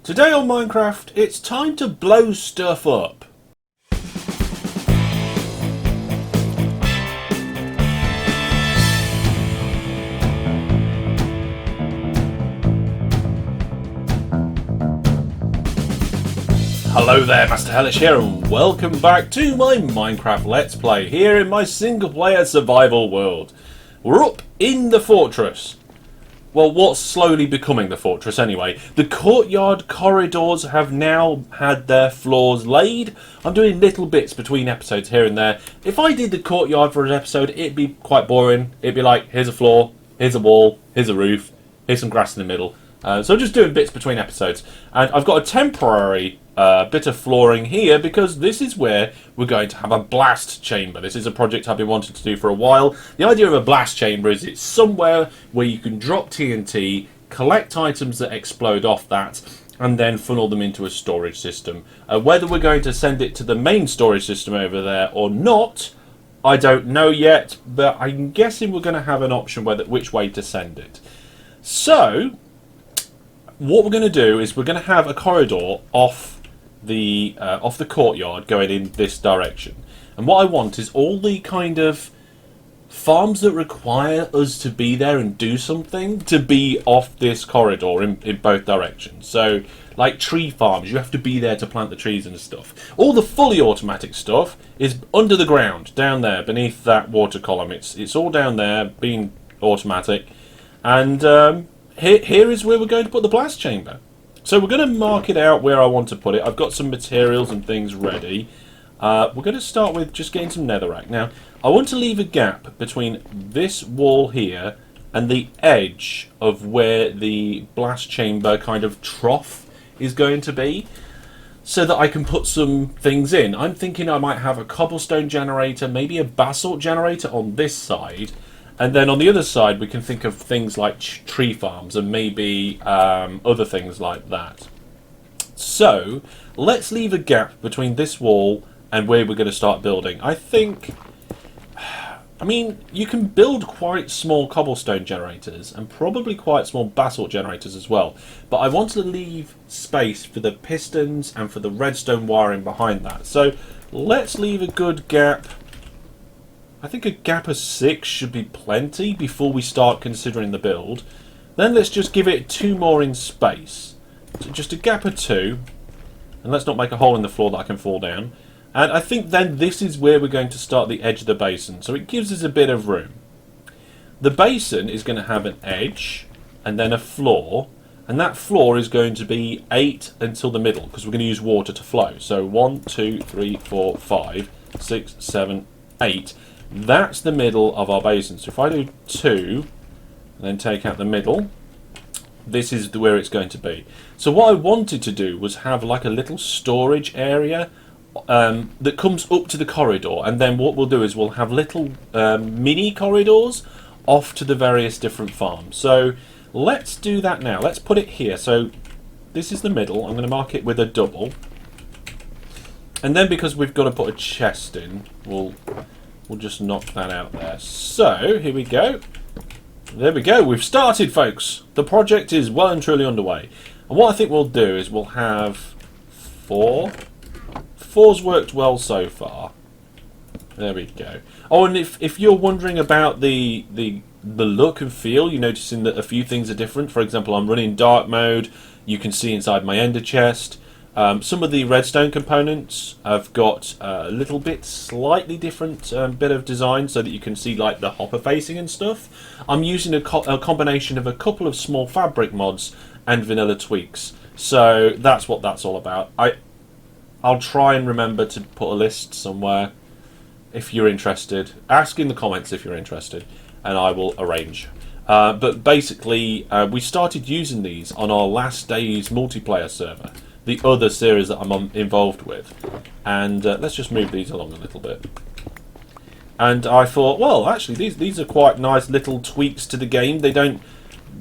Today on Minecraft, it's time to blow stuff up. Hello there, Master Hellish here, and welcome back to my Minecraft Let's Play here in my single-player survival world. We're up in the fortress. Well, what's slowly becoming the fortress anyway. The courtyard corridors have now had their floors laid. I'm doing little bits between episodes here and there. If I did the courtyard for an episode, it'd be quite boring. It'd be like, here's a floor, here's a wall, here's a roof, here's some grass in the middle. So I'm just doing bits between episodes. And I've got a temporary bit of flooring here because this is where we're going to have a blast chamber. This is a project I've been wanting to do for a while. The idea of a blast chamber is it's somewhere where you can drop TNT, collect items that explode off that, and then funnel them into a storage system. Whether we're going to send it to the main storage system over there or not, I don't know yet, but I'm guessing we're going to have an option which way to send it. So what we're going to do is we're going to have a corridor off the courtyard going in this direction, and what I want is all the kind of farms that require us to be there and do something to be off this corridor in both directions. So like tree farms, you have to be there to plant the trees and stuff. All the fully automatic stuff is under the ground down there beneath that water column. It's all down there being automatic, and here is where we're going to put the blast chamber. So we're going to mark it out where I want to put it. I've got some materials and things ready. We're going to start with just getting some netherrack. Now, I want to leave a gap between this wall here and the edge of where the blast chamber kind of trough is going to be, so that I can put some things in. I'm thinking I might have a cobblestone generator, maybe a basalt generator on this side, and then on the other side we can think of things like tree farms and maybe other things like that. So let's leave a gap between this wall and where we're going to start building. I mean, you can build quite small cobblestone generators and probably quite small basalt generators as well, but I want to leave space for the pistons and for the redstone wiring behind that. So let's leave a good gap. I think a gap of 6 should be plenty before we start considering the build. Then let's just give it 2 more in space. So just a gap of 2. And let's not make a hole in the floor that I can fall down. And I think then this is where we're going to start the edge of the basin. So it gives us a bit of room. The basin is going to have an edge and then a floor. And that floor is going to be 8 until the middle, because we're going to use water to flow. So 1, 2, 3, 4, 5, 6, 7, 8. That's the middle of our basin. So if I do 2 and then take out the middle, this is where it's going to be. So what I wanted to do was have like a little storage area that comes up to the corridor, and then what we'll do is we'll have little mini corridors off to the various different farms. So let's do that now. Let's put it here. So this is the middle. I'm going to mark it with a double, and then because we've got to put a chest in, we'll just knock that out there. So, here we go. There we go. We've started, folks. The project is well and truly underway. And what I think we'll do is we'll have 4. 4's worked well so far. There we go. Oh, and if you're wondering about the look and feel, you're noticing that a few things are different. For example, I'm running dark mode. You can see inside my ender chest. Some of the redstone components have got a little bit slightly different bit of design, so that you can see like the hopper facing and stuff. I'm using a combination of a couple of small fabric mods and vanilla tweaks, so that's what that's all about. I'll try and remember to put a list somewhere if you're interested. Ask in the comments if you're interested, and I will arrange. But basically, we started using these on our last day's multiplayer server, the other series that I'm involved with. And let's just move these along a little bit. And I thought, well, actually, these are quite nice little tweaks to the game. They don't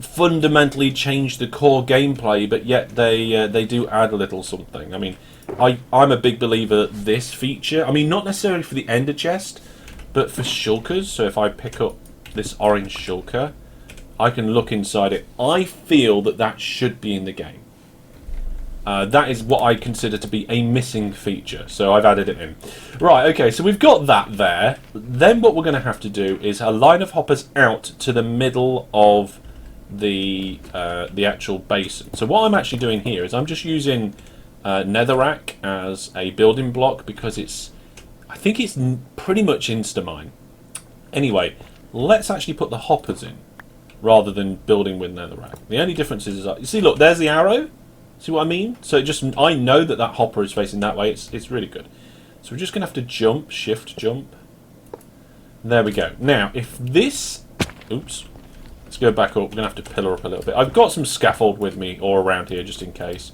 fundamentally change the core gameplay, but yet they do add a little something. I mean, I'm a big believer that this feature, I mean, not necessarily for the ender chest, but for shulkers. So if I pick up this orange shulker, I can look inside it. I feel that should be in the game. That is what I consider to be a missing feature, so I've added it in. Right, okay, so we've got that there. Then what we're going to have to do is a line of hoppers out to the middle of the actual basin. So what I'm actually doing here is I'm just using netherrack as a building block because I think it's pretty much insta-mine. Anyway, let's actually put the hoppers in rather than building with netherrack. The only difference is you see, look, there's the arrow. See what I mean? So I know that hopper is facing that way. It's really good. So we're just going to have to jump, shift, jump. There we go. Now, if this... Oops. Let's go back up. We're going to have to pillar up a little bit. I've got some scaffold with me all around here just in case.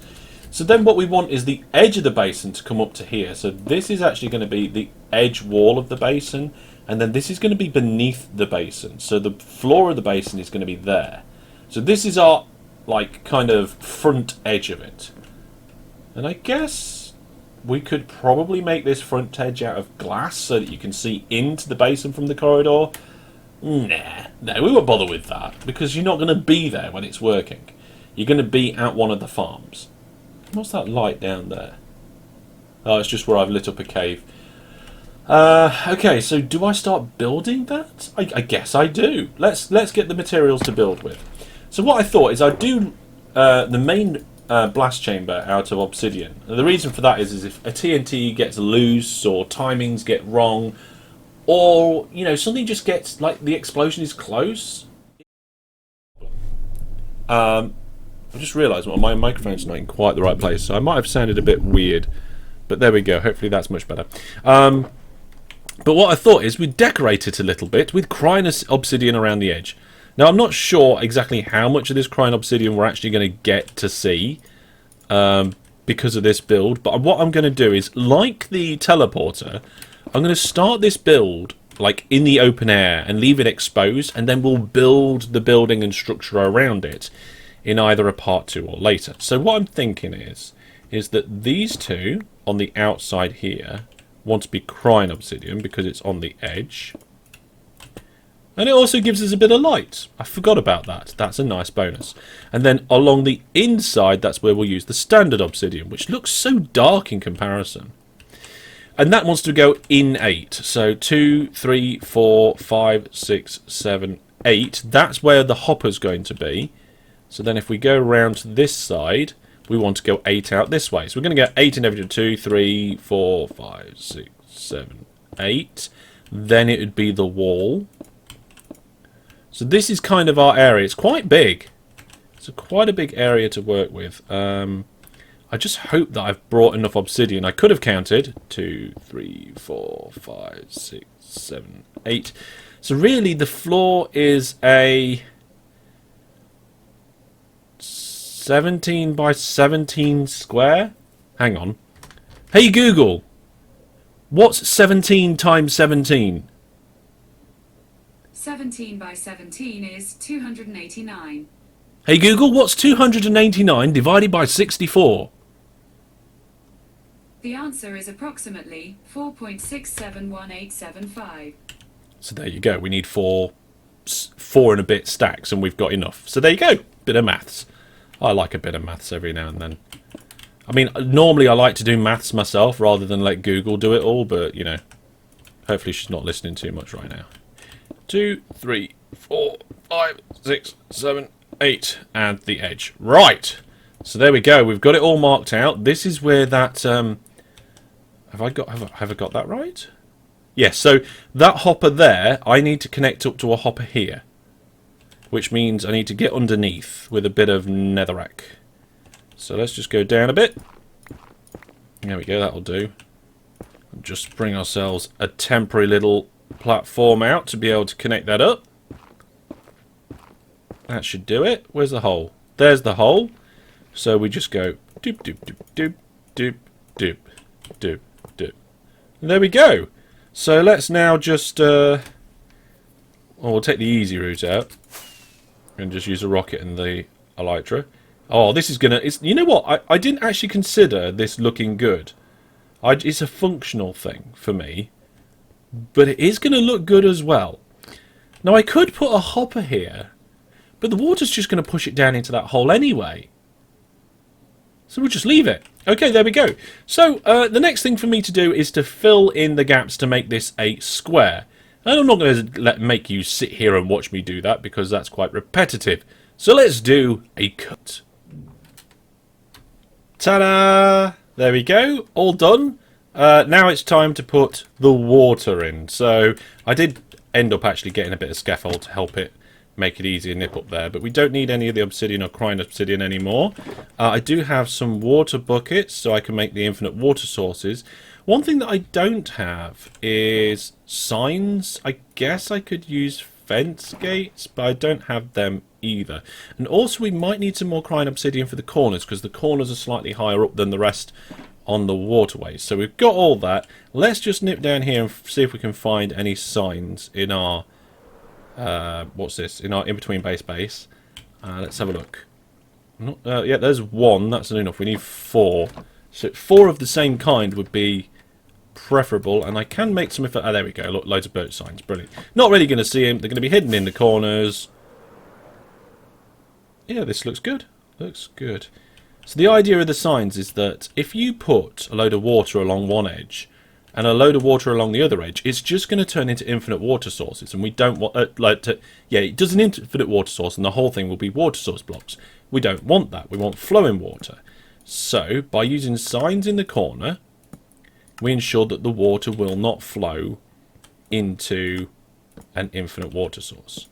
So then what we want is the edge of the basin to come up to here. So this is actually going to be the edge wall of the basin. And then this is going to be beneath the basin. So the floor of the basin is going to be there. So this is our, like, kind of front edge of it. And I guess we could probably make this front edge out of glass so that you can see into the basin from the corridor. Nah, no, we won't bother with that because you're not going to be there when it's working. You're going to be at one of the farms. What's that light down there? Oh, it's just where I've lit up a cave. Okay, so do I start building that? I guess I do. Let's get the materials to build with. So what I thought is I'd do the main blast chamber out of obsidian. And the reason for that is if a TNT gets loose or timings get wrong, or something just gets like the explosion is close. I just realised my microphone's not in quite the right place, so I might have sounded a bit weird. But there we go. Hopefully that's much better. But what I thought is we'd decorate it a little bit with crying obsidian around the edge. Now, I'm not sure exactly how much of this crying obsidian we're actually going to get to see because of this build, but what I'm going to do is, like the teleporter, I'm going to start this build like in the open air and leave it exposed, and then we'll build the building and structure around it in either a part 2 or later. So what I'm thinking is that these two on the outside here want to be crying obsidian because it's on the edge. And it also gives us a bit of light. I forgot about that. That's a nice bonus. And then along the inside, that's where we'll use the standard obsidian, which looks so dark in comparison. And that wants to go in 8. So 2, 3, 4, 5, 6, 7, 8. That's where the hopper's going to be. So then if we go around to this side, we want to go 8 out this way. So we're going to go 8 in every 2, 3, 4, 5, 6, 7, 8. Then it would be the wall. So this is kind of our area. It's quite big. It's quite a big area to work with. I just hope that I've brought enough obsidian. I could have counted 2, 3, 4, 5, 6, 7, 8. So really the floor is a 17 by 17 square. Hang on. Hey Google, what's 17 times 17? 17 by 17 is 289. Hey Google, what's 289 divided by 64? The answer is approximately 4.671875. So there you go. We need four and a bit stacks, and we've got enough. So there you go. Bit of maths. I like a bit of maths every now and then. I mean, normally I like to do maths myself rather than let Google do it all, but, hopefully she's not listening too much right now. 2, 3, 4, 5, 6, 7, 8, and the edge. Right. So there we go. We've got it all marked out. This is where that. Have I got that right? Yes. So that hopper there, I need to connect up to a hopper here, which means I need to get underneath with a bit of netherrack. So let's just go down a bit. There we go. That'll do. And just bring ourselves a temporary little platform out to be able to connect that up. That should do it. Where's the hole? There's the hole. So we just go doop doop doop doop doop doop doop doop. And there we go. So let's now just we'll take the easy route out and just use a rocket and the elytra. Oh, this is gonna. You know what? I didn't actually consider this looking good. It's a functional thing for me. But it is going to look good as well. Now, I could put a hopper here, but the water's just going to push it down into that hole anyway. So we'll just leave it. Okay, there we go. So the next thing for me to do is to fill in the gaps to make this a square. And I'm not going to make you sit here and watch me do that because that's quite repetitive. So let's do a cut. Ta-da! There we go. All done. Now it's time to put the water in. So I did end up actually getting a bit of scaffold to help it make it easier nip up there, but we don't need any of the obsidian or crying obsidian anymore. I do have some water buckets so I can make the infinite water sources. One thing that I don't have is signs. I guess I could use fence gates, but I don't have them either. And also we might need some more crying obsidian for the corners because the corners are slightly higher up than the rest on the waterways. So we've got all that. Let's just nip down here and see if we can find any signs in our what's this, in our in-between base. Let's have a look. Yeah, there's one. That's not enough. We need 4. So 4 of the same kind would be preferable, and I can make some. Oh, there we go. Look, loads of boat signs. Brilliant. Not really going to see them. They're going to be hidden in the corners. Yeah, this looks good. Looks good. So the idea of the signs is that if you put a load of water along one edge and a load of water along the other edge, it's just going to turn into infinite water sources, and we don't want yeah, it does an infinite water source and the whole thing will be water source blocks. We don't want that. We want flowing water. So by using signs in the corner, we ensure that the water will not flow into an infinite water source.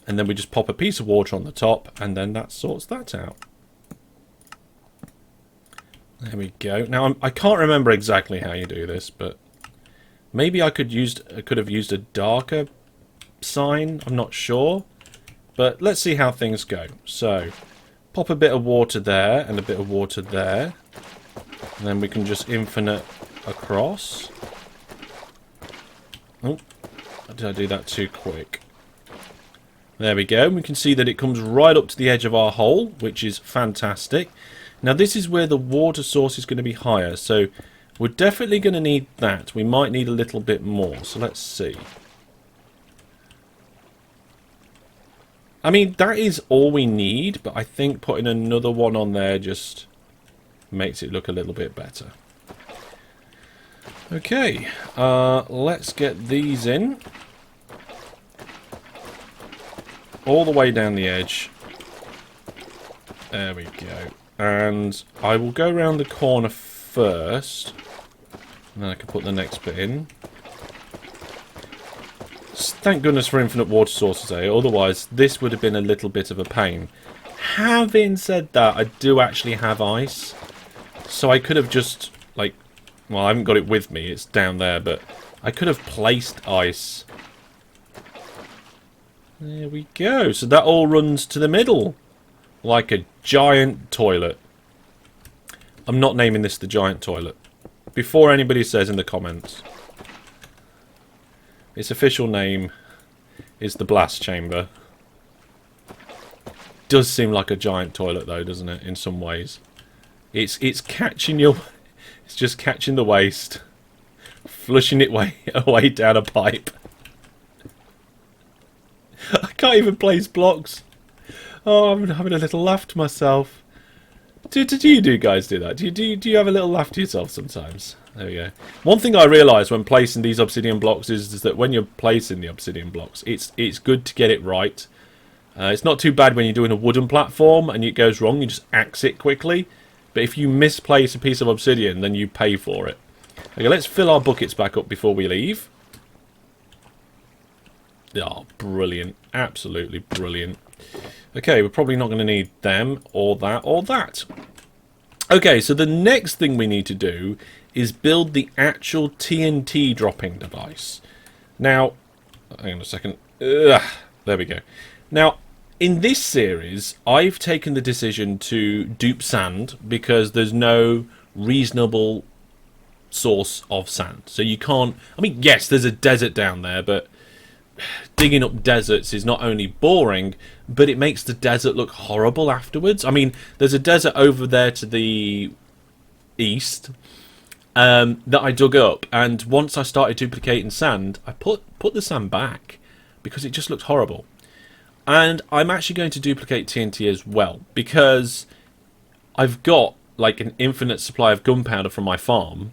And then we just pop a piece of water on the top, and then that sorts that out. There we go. Now I can't remember exactly how you do this, but maybe I could have used a darker sign. I'm not sure, but let's see how things go. So pop a bit of water there and a bit of water there, and then we can just infinite across. Oh, did I do that too quick? There we go. We can see that it comes right up to the edge of our hole, which is fantastic. Now this is where the water source is going to be higher, so we're definitely going to need that. We might need a little bit more, so let's see. I mean, that is all we need, but I think putting another one on there just makes it look a little bit better. Okay, let's get these in. All the way down the edge. There we go. And I will go around the corner first, and then I can put the next bit in. Thank goodness for infinite water sources, eh? Otherwise, this would have been a little bit of a pain. Having said that, I do actually have ice, so I could have just, like, well, I haven't got it with me, it's down there, but I could have placed ice. There we go. So that all runs to the middle. Like a giant toilet. I'm not naming this the giant toilet. Before anybody says in the comments. Its official name is the blast chamber. Does seem like a giant toilet though, doesn't it, in some ways. It's catching your... It's just catching the waste. Flushing it away down a pipe. I can't even place blocks. Oh, I'm having a little laugh to myself. Do you guys do that? Do you have a little laugh to yourself sometimes? There we go. One thing I realised when placing these obsidian blocks is that when you're placing the obsidian blocks, it's good to get it right. It's not too bad when you're doing a wooden platform and it goes wrong, you just axe it quickly. But if you misplace a piece of obsidian, then you pay for it. Okay, let's fill our buckets back up before we leave. Oh, brilliant. Absolutely brilliant. Okay, we're probably not going to need them, or that, or that. Okay, so the next thing we need to do is build the actual TNT dropping device. Now, hang on a second. Ugh, there we go. Now, in this series, I've taken the decision to dupe sand because there's no reasonable source of sand. So you can't... I mean, yes, there's a desert down there, but... digging up deserts is not only boring, but it makes the desert look horrible afterwards. I mean, there's a desert over there to the east that I dug up, and once I started duplicating sand, I put the sand back because it just looked horrible. And I'm actually going to duplicate TNT as well because I've got like an infinite supply of gunpowder from my farm,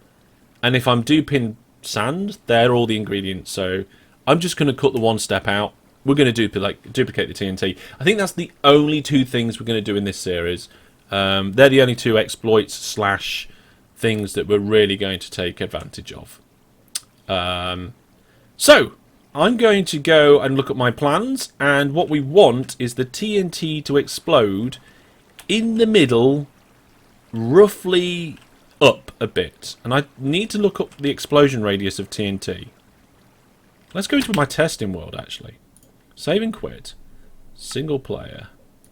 and if I'm duping sand, they're all the ingredients. So I'm just going to cut the one step out. We're going to duplicate the TNT. I think that's the only two things we're going to do in this series. They're the only two exploits slash things that we're really going to take advantage of. So I'm going to go and look at my plans, and what we want is the TNT to explode in the middle, roughly up a bit. And I need to look up the explosion radius of TNT. Let's go into my testing world, actually. Save and quit. Single player.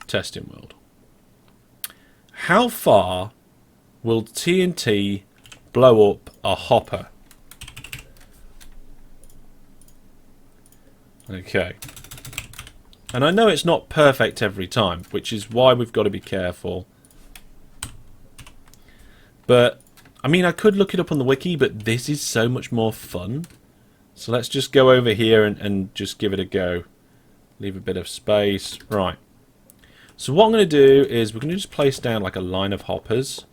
Testing world. How far will TNT blow up a hopper? Okay. And I know it's not perfect every time, which is why we've got to be careful. But, I mean, I could look it up on the wiki, but this is so much more fun. So let's just go over here and just give it a go. Leave a bit of space. Right. So what I'm going to do is we're going to just place down like a line of hoppers.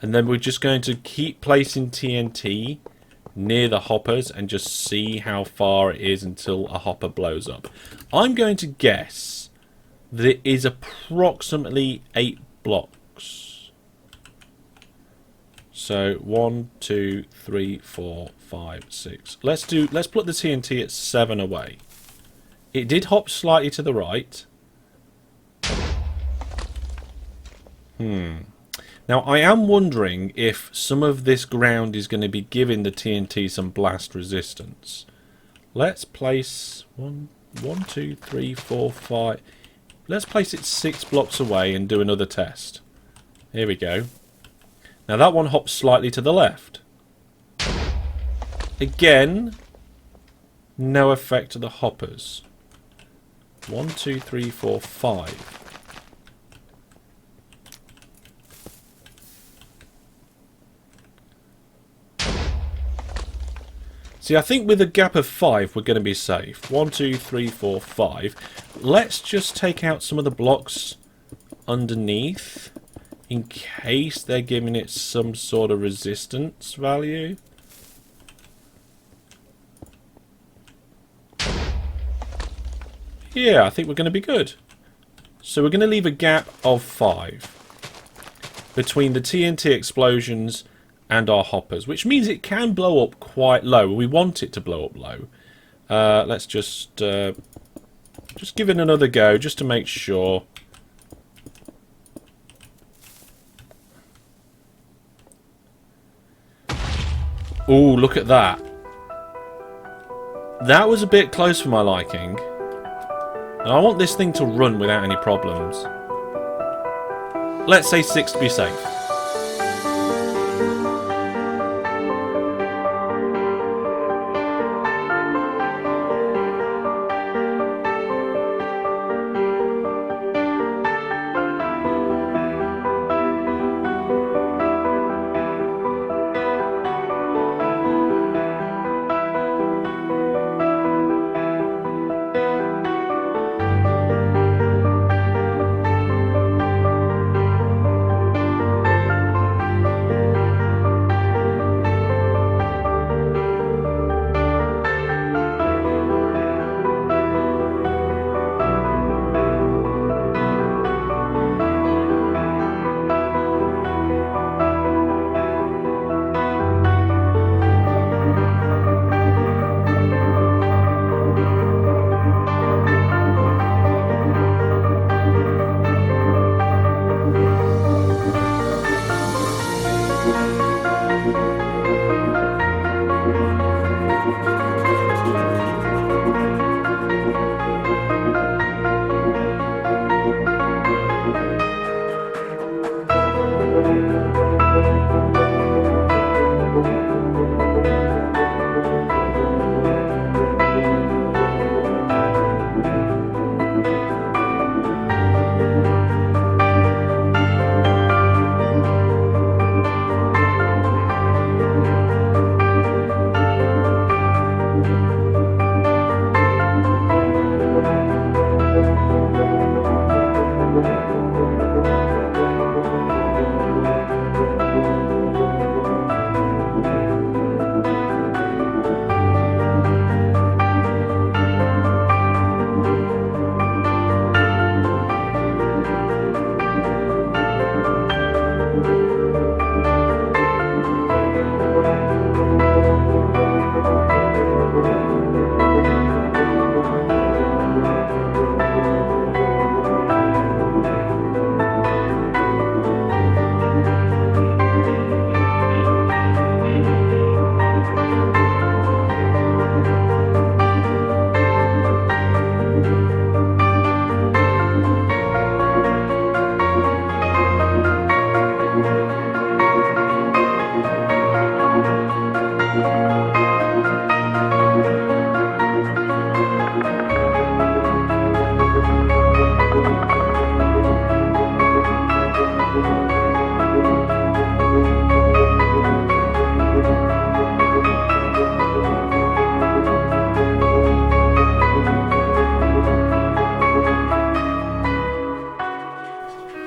And then we're just going to keep placing TNT near the hoppers and just see how far it is until a hopper blows up. I'm going to guess that it is approximately 8 blocks. So 1, 2, 3, 4, 5, 6. Let's put the TNT at 7 away. It did hop slightly to the right. Now I am wondering if some of this ground is going to be giving the TNT some blast resistance. Let's place 1, 2, 3, 4, 5. Let's place it 6 blocks away and do another test. Here we go. Now that one hops slightly to the left. Again, no effect to the hoppers. 1, 2, 3, 4, 5. See, I think with a gap of 5, we're going to be safe. 1, 2, 3, 4, 5. Let's just take out some of the blocks underneath in case they're giving it some sort of resistance value. Yeah, I think we're going to be good. So we're going to leave a gap of 5 between the TNT explosions and our hoppers, which means it can blow up quite low. We want it to blow up low. Let's just give it another go, just to make sure. Ooh, look at that. That was a bit close for my liking. And I want this thing to run without any problems. Let's say 6 to be safe.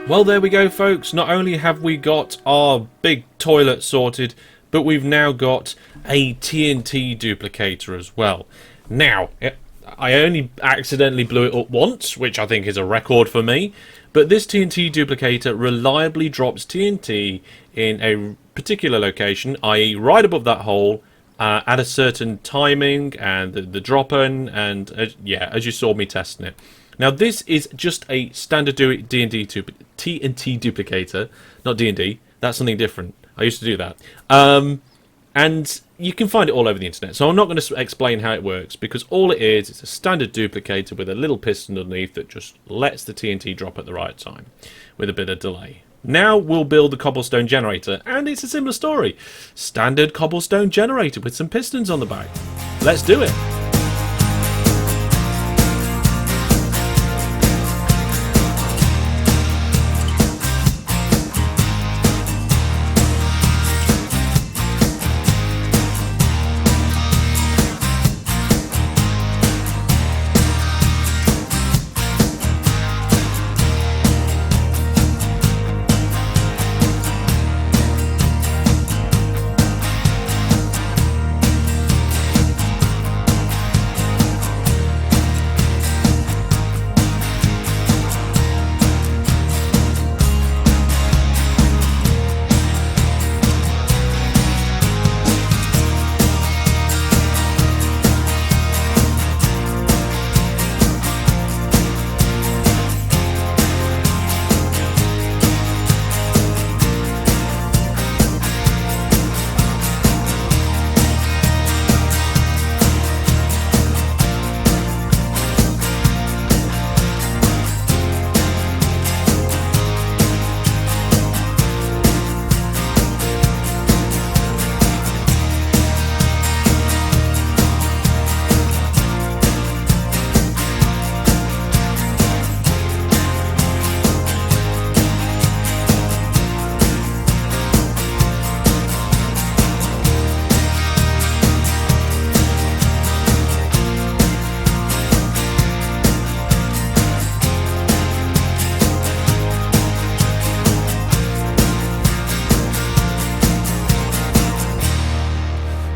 Well, there we go, folks. Not only have we got our big toilet sorted, but we've now got a TNT duplicator as well. Now, I only accidentally blew it up once, which I think is a record for me, but this TNT duplicator reliably drops TNT in a particular location, i.e. right above that hole, at a certain timing and the drop-in, and yeah, as you saw me testing it. Now, this is just a standard TNT duplicator, not D&D. That's something different. I used to do that. And you can find it all over the internet. So I'm not going to explain how it works, because all it is, it's a standard duplicator with a little piston underneath that just lets the TNT drop at the right time with a bit of delay. Now we'll build the cobblestone generator, and it's a similar story. Standard cobblestone generator with some pistons on the back. Let's do it.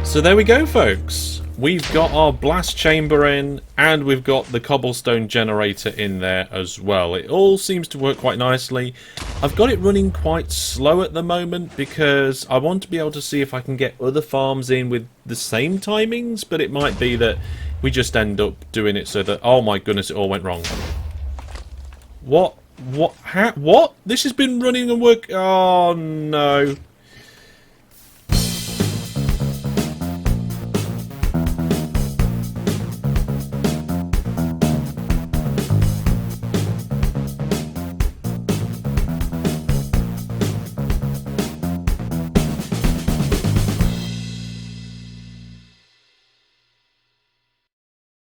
So there we go, folks. We've got our blast chamber in, and we've got the cobblestone generator in there as well. It all seems to work quite nicely. I've got it running quite slow at the moment because I want to be able to see if I can get other farms in with the same timings, but it might be that we just end up doing it so that, oh my goodness, it all went wrong. What? What? What? This has been running and work. Oh no.